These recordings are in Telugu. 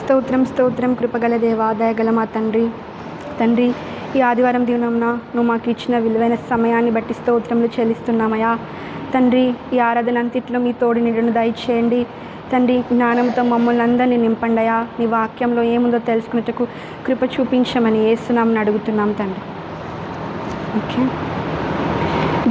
స్తోత్రం కృపగల దేవా, దయగల మా తండ్రి ఈ ఆదివారం దినంన నువ్వు మాకు ఇచ్చిన విలువైన సమయాన్ని బట్టి స్తోత్రములు చెల్లిస్తున్నామయ్యా. తండ్రి, ఈ ఆరాధన అంతట్లో మీ తోడు నీడను దయచేయండి. తండ్రి, జ్ఞానంతో మమ్మల్ని అందరినీ నింపండియా. నీ వాక్యంలో ఏముందో తెలుసుకున్నట్టుకు కృప చూపించమని యేసునామమున అడుగుతున్నాం తండ్రి. ఓకే,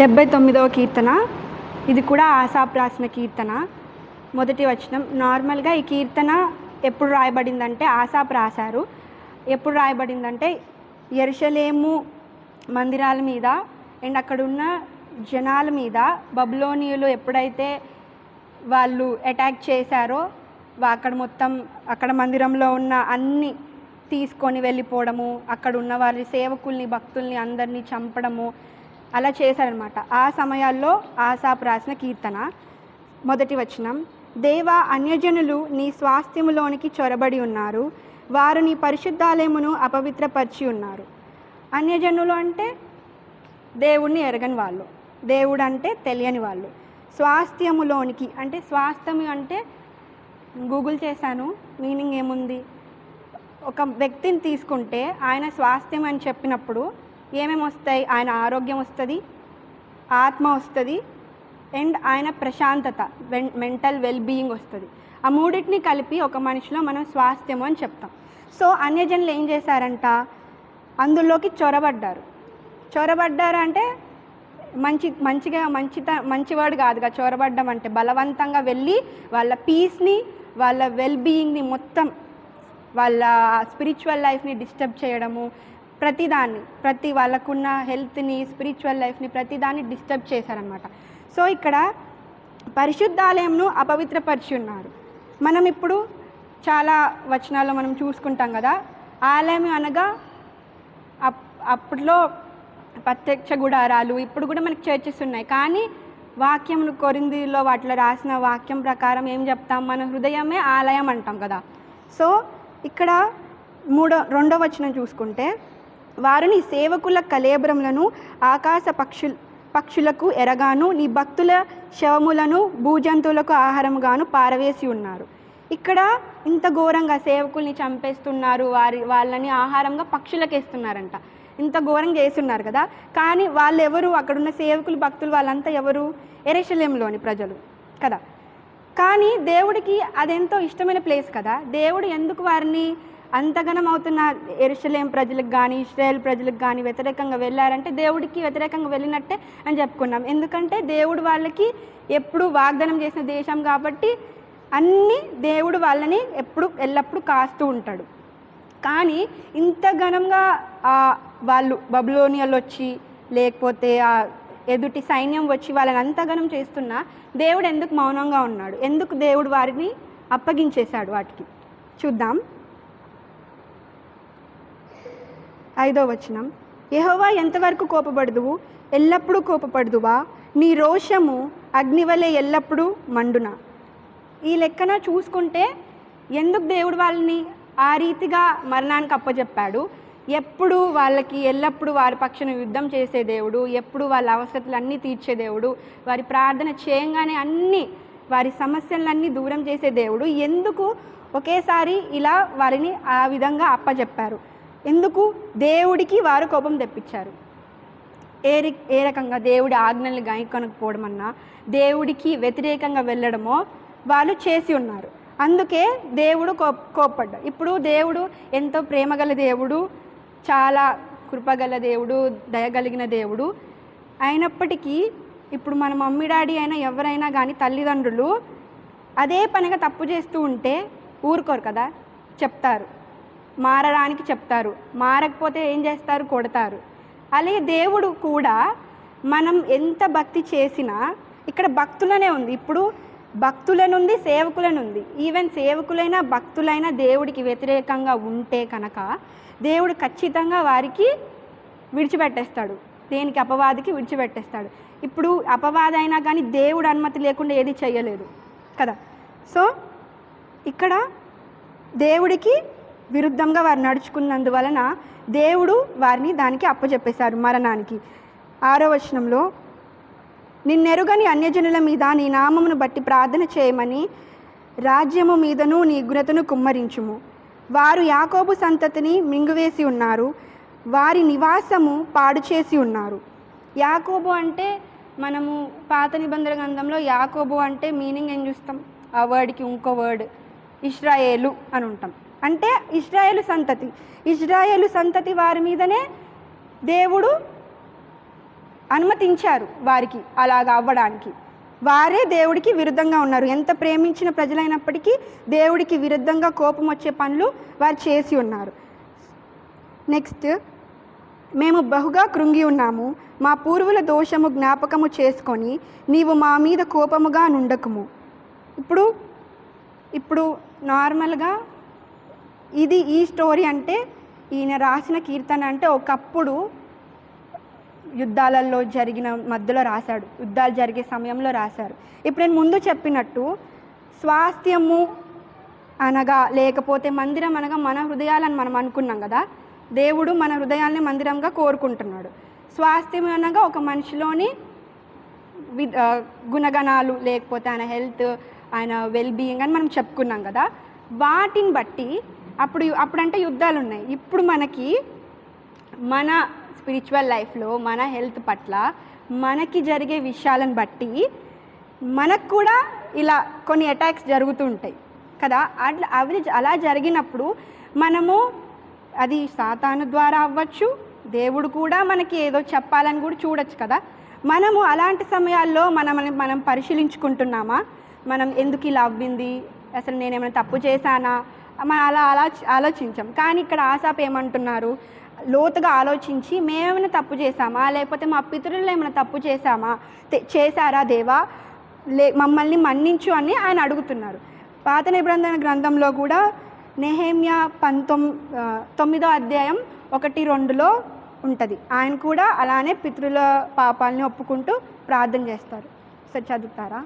79వ కీర్తన. ఇది కూడా ఆసాపు రాసిన కీర్తన. మొదటి వచనం. నార్మల్గా ఈ కీర్తన ఎప్పుడు రాయబడిందంటే ఆసాపు రాశారు. ఎప్పుడు రాయబడిందంటే యెరూషలేము మందిరాల మీద అండ్ అక్కడున్న జనాల మీద బబులోనీయులు ఎప్పుడైతే వాళ్ళు అటాక్ చేశారో అక్కడ మందిరంలో ఉన్న అన్ని తీసుకొని వెళ్ళిపోవడము, అక్కడ ఉన్న వారి సేవకుల్ని భక్తుల్ని అందరినీ చంపడము అలా చేశారనమాట. ఆ సమయాల్లో ఆసాపు రాసిన కీర్తన. మొదటి వచనం. దేవా, అన్యజనులు నీ స్వాస్థ్యములోనికి చొరబడి ఉన్నారు, వారు నీ పరిశుద్ధాలయమును అపవిత్రపరిచి ఉన్నారు. అన్యజనులు అంటే దేవుడిని ఎరగని వాళ్ళు, దేవుడు అంటే తెలియని వాళ్ళు. స్వాస్థ్యములోనికి అంటే స్వాస్థ్యము అంటే గూగుల్ చేశాను, మీనింగ్ ఏముంది. ఒక వ్యక్తిని తీసుకుంటే ఆయన స్వాస్థ్యం అని చెప్పినప్పుడు ఏమేమి వస్తాయి? ఆయన ఆరోగ్యం వస్తుంది, ఆత్మ వస్తుంది అండ్ ఆయన ప్రశాంతత, మెంటల్ వెల్బీయింగ్ వస్తుంది. ఆ మూడింటిని కలిపి ఒక మనిషిలో మనం స్వాస్థ్యము అని చెప్తాం. సో అన్యజనులు ఏం చేశారంట? అందులోకి చొరబడ్డారు అంటే మంచివాడు కాదుగా. చొరబడ్డం అంటే బలవంతంగా వెళ్ళి వాళ్ళ పీస్ని, వాళ్ళ వెల్బీయింగ్ని, మొత్తం వాళ్ళ స్పిరిచువల్ లైఫ్ని డిస్టర్బ్ చేయడము, ప్రతి వాళ్ళకున్న హెల్త్ని, స్పిరిచువల్ లైఫ్ని, ప్రతిదాన్ని డిస్టర్బ్ చేశారనమాట. సో ఇక్కడ పరిశుద్ధాలయంను అపవిత్రపరిచి ఉన్నారు. మనం ఇప్పుడు చాలా వచనాల్లో మనం చూసుకుంటాం కదా. ఆలయం అనగా అప్పట్లో ప్రత్యక్ష గుడారాలు, ఇప్పుడు కూడా మనకి చర్చెస్ ఉన్నాయి. కానీ వాక్యములు కొరింథీలో వాటిలో రాసిన వాక్యం ప్రకారం ఏం చెప్తాం? మన హృదయమే ఆలయం అంటాం కదా. సో ఇక్కడ రెండో వచనం చూసుకుంటే, వారు నీ సేవకుల కళేబరములను ఆకాశ పక్షులకు ఎరగాను, నీ భక్తుల శవములను భూజంతువులకు ఆహారముగాను పారవేసి ఉన్నారు. ఇక్కడ ఇంత ఘోరంగా సేవకుల్ని చంపేస్తున్నారు, వాళ్ళని ఆహారంగా పక్షులకు వేస్తున్నారంట. ఇంత ఘోరంగా చేస్తున్నారు కదా. కానీ వాళ్ళు ఎవరు? అక్కడున్న సేవకులు, భక్తులు, వాళ్ళంతా ఎవరు? యెరూషలేములోని ప్రజలు కదా. కానీ దేవుడికి అదెంతో ఇష్టమైన ప్లేస్ కదా. దేవుడు ఎందుకు వారిని అంతగనం అవుతున్న యెరూషలేం ప్రజలకు కానీ ఇశ్రాయేల్ ప్రజలకు కానీ వ్యతిరేకంగా వెళ్ళారంటే దేవుడికి వ్యతిరేకంగా వెళ్ళినట్టే అని చెప్పుకున్నాం. ఎందుకంటే దేవుడు వాళ్ళకి ఎప్పుడు వాగ్దానం చేసిన దేశం కాబట్టి అన్నీ దేవుడు వాళ్ళని ఎల్లప్పుడూ కాస్తూ ఉంటాడు. కానీ ఇంత ఘనంగా వాళ్ళు బబులోనియలు వచ్చి, లేకపోతే ఆ ఎదుటి సైన్యం వచ్చి వాళ్ళని అంతగనం చేస్తున్నా దేవుడు ఎందుకు మౌనంగా ఉన్నాడు? ఎందుకు దేవుడు వారిని అప్పగించేశాడు వాటికి? చూద్దాం. 5వ వచనం. యెహోవా ఎంతవరకు కోపపడదువు? ఎల్లప్పుడూ కోపపడదువా? నీ రోషము అగ్నివలే ఎల్లప్పుడూ మండునా? ఈ లెక్కన చూసుకుంటే ఎందుకు దేవుడు వాళ్ళని ఆ రీతిగా మరణానికి అప్పచెప్పాడు? ఎప్పుడు వాళ్ళకి ఎల్లప్పుడూ వారి పక్షాన యుద్ధం చేసే దేవుడు, ఎప్పుడు వాళ్ళ అవసరతలన్నీ తీర్చే దేవుడు, వారి ప్రార్థన చేయంగానే అన్నీ వారి సమస్యలన్నీ దూరం చేసే దేవుడు ఎందుకు ఒకేసారి ఇలా వారిని ఆ విధంగా అప్పచెప్పారు? ఎందుకు దేవుడికి వారు కోపం తెప్పించారు? ఏ రకంగా? దేవుడి ఆజ్ఞల్ని గైకొనకపోవడం అన్నా, దేవుడికి వ్యతిరేకంగా వెళ్ళడమో వాళ్ళు చేసి ఉన్నారు. అందుకే దేవుడు కోప్పడ్డాడు. ఇప్పుడు దేవుడు ఎంతో ప్రేమగల దేవుడు, చాలా కృపగల దేవుడు, దయగలిగిన దేవుడు అయినప్పటికీ ఇప్పుడు మన మమ్మీ డాడీ అయినా ఎవరైనా కానీ తల్లిదండ్రులు అదే పనిగా తప్పు చేస్తూ ఉంటే ఊరుకోరు కదా. చెప్తారు, మారడానికి చెప్తారు. మారకపోతే ఏం చేస్తారు? కొడతారు. అలాగే దేవుడు కూడా మనం ఎంత భక్తి చేసినా ఇక్కడ భక్తులనే ఉంది. ఇప్పుడు భక్తులనుంది, సేవకులనుంది. ఈవెన్ సేవకులైనా భక్తులైనా దేవుడికి వ్యతిరేకంగా ఉంటే కనుక దేవుడు ఖచ్చితంగా వారికి విడిచిపెట్టేస్తాడు. దేనికి? అపవాదికి విడిచిపెట్టేస్తాడు. ఇప్పుడు అపవాది అయినా కానీ దేవుడు అనుమతి లేకుండా ఏది చేయలేదు కదా. సో ఇక్కడ దేవుడికి విరుద్ధంగా వారు నడుచుకున్నందువలన దేవుడు వారిని దానికి అప్పచెప్పేశారు, మరణానికి. 6వ వచనంలో, నిన్నెరుగని అన్యజనుల మీద నీ నామమును బట్టి ప్రార్థన చేయమని రాజ్యము మీదను నీ ఉగ్రతను కుమ్మరించుము. వారు యాకోబు సంతతిని మింగివేసి ఉన్నారు, వారి నివాసము పాడు చేసి ఉన్నారు. యాకోబు అంటే మనము పాత నిబంధన గ్రంథంలో యాకోబు అంటే మీనింగ్ ఏం చూస్తాం? ఆ వర్డ్కి ఇంకో వర్డ్ ఇశ్రాయేలు అని ఉంటాం. అంటే ఇశ్రాయేలు సంతతి. ఇశ్రాయేలు సంతతి వారి మీదనే దేవుడు అనుమతించారు వారికి అలాగా అవ్వడానికి. వారే దేవుడికి విరుద్ధంగా ఉన్నారు. ఎంత ప్రేమించిన ప్రజలైనప్పటికీ దేవుడికి విరుద్ధంగా కోపం వచ్చే పనులు వారు చేసి ఉన్నారు. నెక్స్ట్, మేము బహుగా కృంగి ఉన్నాము, మా పూర్వుల దోషము జ్ఞాపకము చేసుకొని నీవు మా మీద కోపముగా నుండకుము. ఇప్పుడు నార్మల్గా ఈ స్టోరీ అంటే ఈయన రాసిన కీర్తన అంటే ఒకప్పుడు యుద్ధాలలో జరిగిన మధ్యలో రాశాడు, యుద్ధాలు జరిగే సమయంలో రాశారు. ఇప్పుడు నేను ముందు చెప్పినట్టు స్వాస్థ్యము అనగా లేకపోతే మందిరం అనగా మన హృదయాలని మనం అనుకున్నాం కదా. దేవుడు మన హృదయాల్ని మందిరంగా కోరుకుంటున్నాడు. స్వాస్థ్యం అనగా ఒక మనిషిలోని గుణగణాలు లేకపోతే ఆయన హెల్త్, ఆయన వెల్బీయింగ్ అని మనం చెప్పుకున్నాం కదా. వాటిని బట్టి అప్పుడంటే యుద్ధాలు ఉన్నాయి. ఇప్పుడు మనకి మన స్పిరిచువల్ లైఫ్లో మన హెల్త్ పట్ల మనకి జరిగే విషయాలను బట్టి మనకు కూడా ఇలా కొన్ని అటాక్స్ జరుగుతూ ఉంటాయి కదా. అలా జరిగినప్పుడు మనము అది సాతాను ద్వారా అవ్వచ్చు, దేవుడు కూడా మనకి ఏదో చెప్పాలని కూడా చూడొచ్చు కదా. మనము అలాంటి సమయాల్లో మనం పరిశీలించుకుంటున్నామా? మనం ఎందుకు ఇలా అవ్వింది, అసలు నేనేమైనా తప్పు చేశానా, మనం అలా ఆలోచించాం. కానీ ఇక్కడ ఆసాపు ఏమంటున్నారు? లోతుగా ఆలోచించి మేమేమైనా తప్పు చేశామా, లేకపోతే మా పితరులు ఏమైనా తప్పు చేశారా దేవా, మమ్మల్ని మన్నించు అని ఆయన అడుగుతున్నారు. పాత నిబంధన గ్రంథంలో కూడా నెహెమ్యా 9వ అధ్యాయం 1-2లో ఉంటుంది. ఆయన కూడా అలానే పితరుల పాపాలని ఒప్పుకుంటూ ప్రార్థన చేస్తారు. సరే చదువుతారా?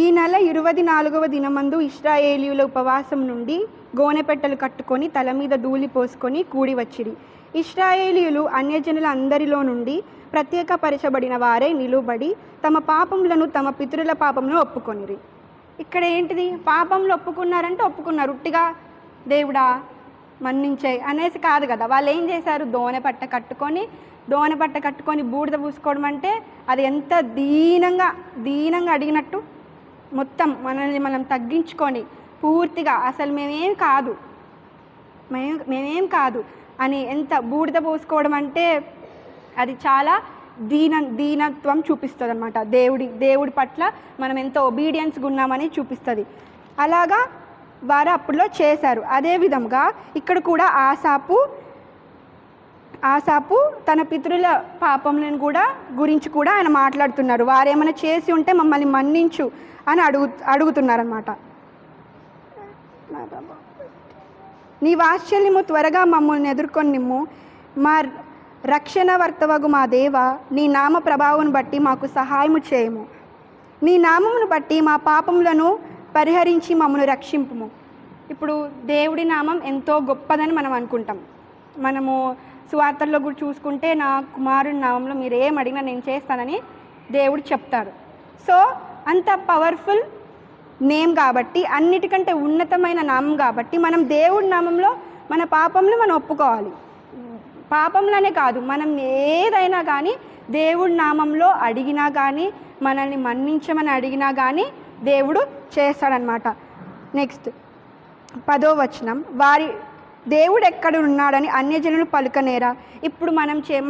ఈ నెల 24వ దినమందు ఇశ్రాయేలీయుల ఉపవాసం నుండి గోనెపెట్టెలు కట్టుకొని తల మీద ధూళి పోసుకొని కూడి వచ్చిరి. ఇశ్రాయేలీయులు అన్యజనుల అందరిలో నుండి ప్రత్యేకపరచబడిన వారే నిలువబడి తమ పాపములను తమ పితరుల పాపములను ఒప్పుకొనిరి. ఇక్కడ ఏంటిది? పాపంలో ఒప్పుకున్నారంటే ఒప్పుకున్నారు, ఉట్టిగా దేవుడా మన్నించే అనేసి కాదు కదా. వాళ్ళు ఏం చేశారు? దోనెపట్ట కట్టుకొని బూడిద పూసుకోవడం అంటే అది ఎంత దీనంగా అడిగినట్టు. మొత్తం మనల్ని మనం తగ్గించుకొని పూర్తిగా అసలు మేమేం కాదు అని ఎంత బూడిద పోసుకోవడం అంటే అది చాలా దీనత్వం చూపిస్తుంది అన్నమాట. దేవుడి పట్ల మనం ఎంత ఒబీడియన్స్గా ఉన్నామని చూపిస్తుంది. అలాగా వారు అప్పుడులో చేశారు. అదేవిధంగా ఇక్కడ కూడా ఆసాపు తన పితరుల పాపములను గురించి కూడా ఆయన మాట్లాడుతున్నారు. వారేమైనా చేసి ఉంటే మమ్మల్ని మన్నించు అని అడుగుతున్నారన్నమాట. నీ వాత్సల్యము త్వరగా మమ్మల్ని ఎదుర్కొని నిమ్ము, మా రక్షణ వర్తవగు మా దేవ, నీ నామ ప్రభావం బట్టి మాకు సహాయము చేయము. నీ నామమును బట్టి మా పాపములను పరిహరించి మమ్మల్ని రక్షింపుము. ఇప్పుడు దేవుడి నామం ఎంతో గొప్పదని మనం అనుకుంటాం. మనము సువార్తల్లో కూడా చూసుకుంటే నా కుమారుని నామంలో మీరు ఏం అడిగినా నేను చేస్తానని దేవుడు చెప్తారు. సో అంత పవర్ఫుల్ నేమ్ కాబట్టి, అన్నిటికంటే ఉన్నతమైన నామం కాబట్టి మనం దేవుడి నామంలో మన పాపంలో మనం ఒప్పుకోవాలి. పాపంలోనే కాదు, మనం ఏదైనా కానీ దేవుడి నామంలో అడిగినా కానీ, మనల్ని మన్నించమని అడిగినా కానీ దేవుడు చేస్తాడనమాట. నెక్స్ట్ 10వ వచనం, దేవుడు ఎక్కడ ఉన్నాడని అన్యజనులు పలుకనేరా. ఇప్పుడు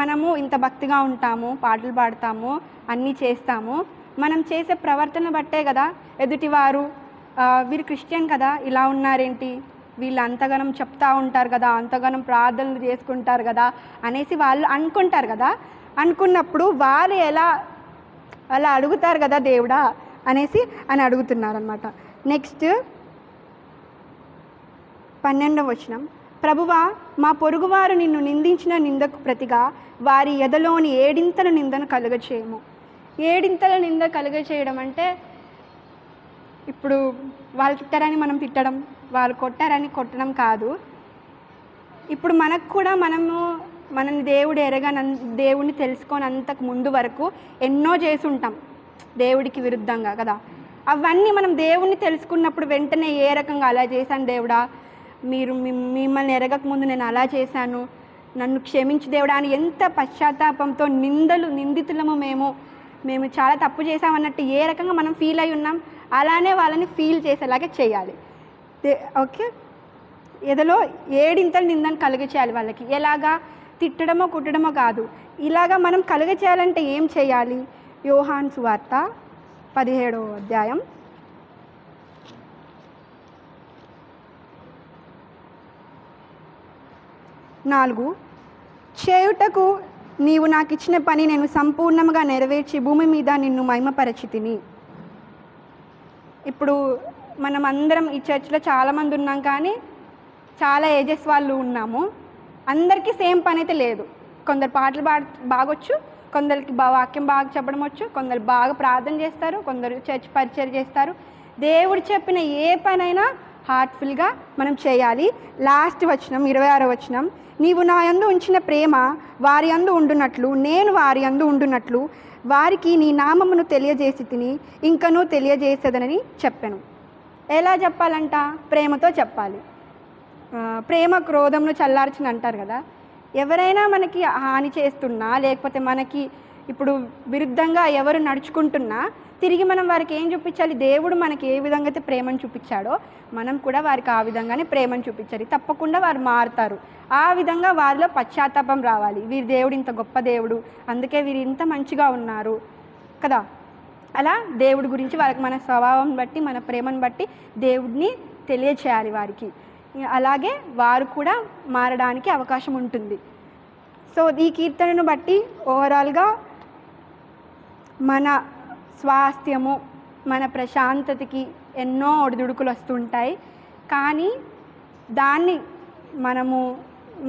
మనము ఇంత భక్తిగా ఉంటాము, పాటలు పాడతాము, అన్నీ చేస్తాము. మనం చేసే ప్రవర్తన బట్టే కదా ఎదుటివారు వీరు క్రిస్టియన్ కదా ఇలా ఉన్నారేంటి, వీళ్ళు అంతగానం చెప్తా ఉంటారు కదా, అంతగానం ప్రార్థనలు చేసుకుంటారు కదా అనేసి వాళ్ళు అనుకుంటారు కదా. అనుకున్నప్పుడు వారు అలా అడుగుతారు కదా దేవుడా అనేసి అని అడుగుతున్నారనమాట. నెక్స్ట్ 12వ వచనం, ప్రభువా మా పొరుగువారు నిన్ను నిందించిన నిందకు ప్రతిగా వారి ఎదలోని ఏడింతల నిందను కలుగచేయము. ఏడింతల నింద కలుగచేయడం అంటే ఇప్పుడు వాళ్ళు తిట్టారని మనం తిట్టడం, వాళ్ళు కొట్టారని కొట్టడం కాదు. ఇప్పుడు మనకు కూడా మనని దేవుడు దేవుడిని తెలుసుకొని అంతకు ముందు వరకు ఎన్నో చేసి ఉంటాం. దేవుడికి విరుద్ధంగా కదా. అవన్నీ మనం దేవుణ్ణి తెలుసుకున్నప్పుడు వెంటనే ఏ రకంగా అలా చేశాను దేవుడా, మీరు మిమ్మల్ని ఎరగక ముందు నేను అలా చేశాను, నన్ను క్షమించు దేవుడా అని ఎంత పశ్చాత్తాపంతో నిందితులము మేము చాలా తప్పు చేసామన్నట్టు ఏ రకంగా మనం ఫీల్ అయి ఉన్నాం, అలానే వాళ్ళని ఫీల్ చేసేలాగా చేయాలి. ఓకే, ఏదో ఏడింతలు నిందని కలుగ చేయాలి వాళ్ళకి. ఎలాగా? తిట్టడమో కుట్టడమో కాదు, ఇలాగా మనం కలుగ చేయాలంటే ఏం చేయాలి? యోహాను సువార్త 17వ అధ్యాయం 4. చేయుటకు నీవు నాకు ఇచ్చిన పని నేను సంపూర్ణంగా నెరవేర్చి భూమి మీద నిన్ను మహిమపరచితిని. ఇప్పుడు మనం అందరం ఈ చర్చ్లో చాలామంది ఉన్నాం, కానీ చాలా ఏజెస్ వాళ్ళు ఉన్నాము. అందరికీ సేమ్ పని అయితే లేదు. కొందరు పాటలు బాగొచ్చు, కొందరికి వాక్యం బాగా చెప్పడం వచ్చు, కొందరు బాగా ప్రార్థన చేస్తారు, కొందరు చర్చ్ పరిచయం చేస్తారు. దేవుడు చెప్పిన ఏ పనైనా హార్ట్ఫుల్గా మనం చేయాలి. లాస్ట్ వచనం 26వ వచనం, నీవు నా యందు ఉంచిన ప్రేమ వారి యందు ఉండునట్లు నేను వారి యందు ఉండునట్లు వారికి నీ నామమును తెలియజేసి తిని ఇంకనూ తెలియజేసేదనని చెప్పాను. ఎలా చెప్పాలంట? ప్రేమతో చెప్పాలి. ప్రేమ క్రోధమును చల్లార్చుని అంటారు కదా. ఎవరైనా మనకి హాని చేస్తున్నా, లేకపోతే మనకి ఇప్పుడు విరుద్ధంగా ఎవరు నడుచుకుంటున్నా తిరిగి మనం వారికి ఏం చూపించాలి? దేవుడు మనకి ఏ విధంగా అయితే ప్రేమను చూపించాడో మనం కూడా వారికి ఆ విధంగానే ప్రేమను చూపించాలి. తప్పకుండా వారు మారుతారు. ఆ విధంగా వారిలో పశ్చాత్తాపం రావాలి. వీరి దేవుడు ఇంత గొప్ప దేవుడు, అందుకే వీరు ఇంత మంచిగా ఉన్నారు కదా. అలా దేవుడి గురించి వారికి మన స్వభావం బట్టి, మన ప్రేమను బట్టి దేవుడిని తెలియచేయాలి వారికి. అలాగే వారు కూడా మారడానికి అవకాశం ఉంటుంది. సో ఈ కీర్తనను బట్టి ఓవరాల్గా మన స్వాస్థ్యము, మన ప్రశాంతతకి ఎన్నో ఒడిదుడుకులు వస్తుంటాయి. కానీ దాన్ని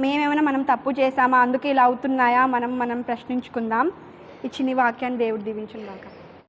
మేమేమైనా మనం తప్పు చేసామా, అందుకే ఇలా అవుతున్నాయా, మనం ప్రశ్నించుకుందాం. ఇచ్చిన వాక్యాన్ని దేవుడు దీవించుగాక.